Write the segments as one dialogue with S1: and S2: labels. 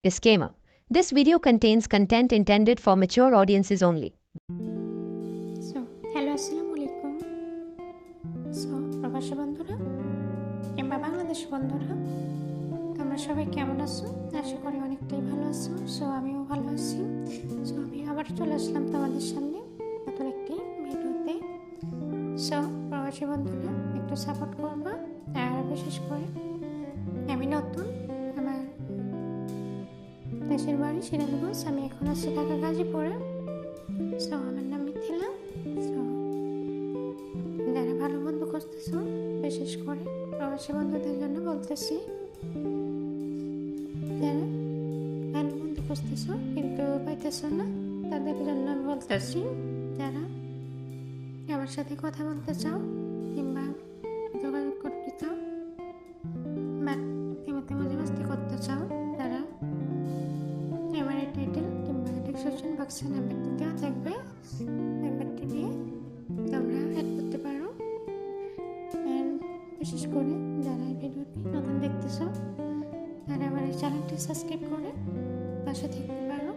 S1: Disclaimer: This video contains content intended for mature audiences only.
S2: Hello আসসালামু আলাইকুম। প্রবাসী বন্ধুরা কিংবা বাংলাদেশ বন্ধুরা, তোমরা সবাই কেমন আছো? আশা করি অনেকটাই ভালো আছো। আমিও ভালো আছি। আমি আবার চলে আসলাম তোমাদের সামনে নতুন একটি ভিডিওতে। প্রবাসী বন্ধুরা একটু সাপোর্ট করবা, আর বিশেষ করে আমি নতুন, আমার দেশের বাড়ি সিরাজগঞ্জ, আমি এখন আছি ঢাকা গাজীপুরে। আমার নাম মিথিলা। যারা ভালো বন্ধু খুঁজতেছো, বিশেষ করে প্রবাসী বন্ধুদের জন্য বলতেছি, যারা ভালো বন্ধু খুঁজতেছো কিন্তু পাইতেছো না, তাদের জন্য বলতেছি, যারা আমার সাথে কথা বলতে চাও কিংবা যোগাযোগ করতে চাও বা তেমতে মজামস্তি করতে চাও, তারা আমার টাইটেল কিংবা ডিসক্রিপশন বক্সে নাম্বারটি দেওয়া থাকবে, নাম্বারটি নিয়ে তোমরা অ্যাড করতে পারো। বিশেষ করে যারা এই ভিডিওটি নতুন দেখতেছো, তারা আমার এই চ্যানেলটি সাবস্ক্রাইব করে পাশে থাকতে পারো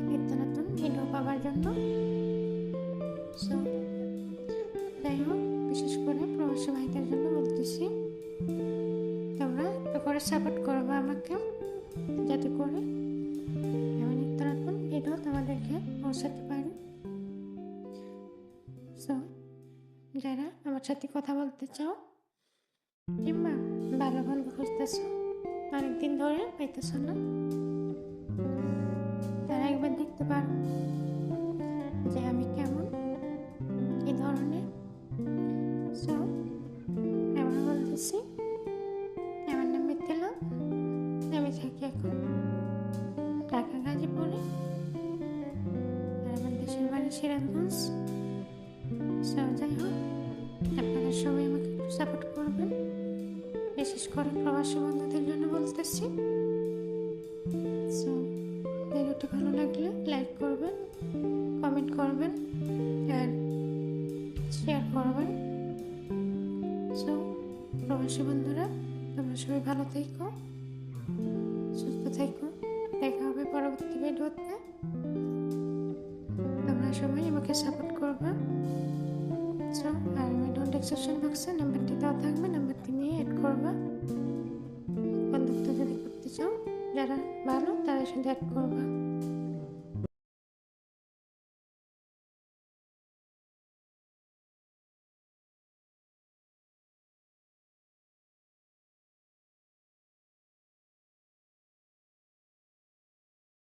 S2: নিত্য নতুন ভিডিও পাওয়ার জন্য। যাই হোক, বিশেষ করে প্রবাসী ভাইদের জন্য বলতেছি, তোমরা একটু করে সাপোর্ট করবো আমাকে, যাতে করে আমি নিত্য নতুন ভিডিও তোমাদেরকে পৌঁছাতে পারি। যারা আমার সাথে কথা বলতে চাও কিংবা ভালো বন্ধু খুঁজতেছো, অনেকদিন ধরে পাইতেছ না, তারা একবার দেখতে পারো যে আমি কেমন, কি ধরনের। আমরা বলতেছি, আমার নাম মিথিলা, আমি থাকি এখন ঢাকা গাজীপুরে, আর আমার দেশের বাড়ি সিরাজগঞ্জ। যাই হোক, আপনারা সবাই আমাকে একটু সাপোর্ট করবেন, বিশেষ করে প্রবাসী বন্ধুদের জন্য বলতেছি। ভিডিওটি ভালো লাগলে লাইক করবেন, কমেন্ট করবেন আর শেয়ার করবেন। প্রবাসী বন্ধুরা, তোমরা সবাই ভালো থেকো, সুস্থ থেকো, দেখা হবে পরবর্তী ভিডিওতে। তোমরা সবাই আমাকে সাপোর্ট করবে। আর ভিডিও ডিসক্রিপশন বক্সে নাম্বারটি দেওয়া থাকবে, নাম্বারটি নিয়ে অ্যাড করবা। বন্ধুত্ব যদি করতে চাও, যারা ভালো তাদের সাথে অ্যাড করবা।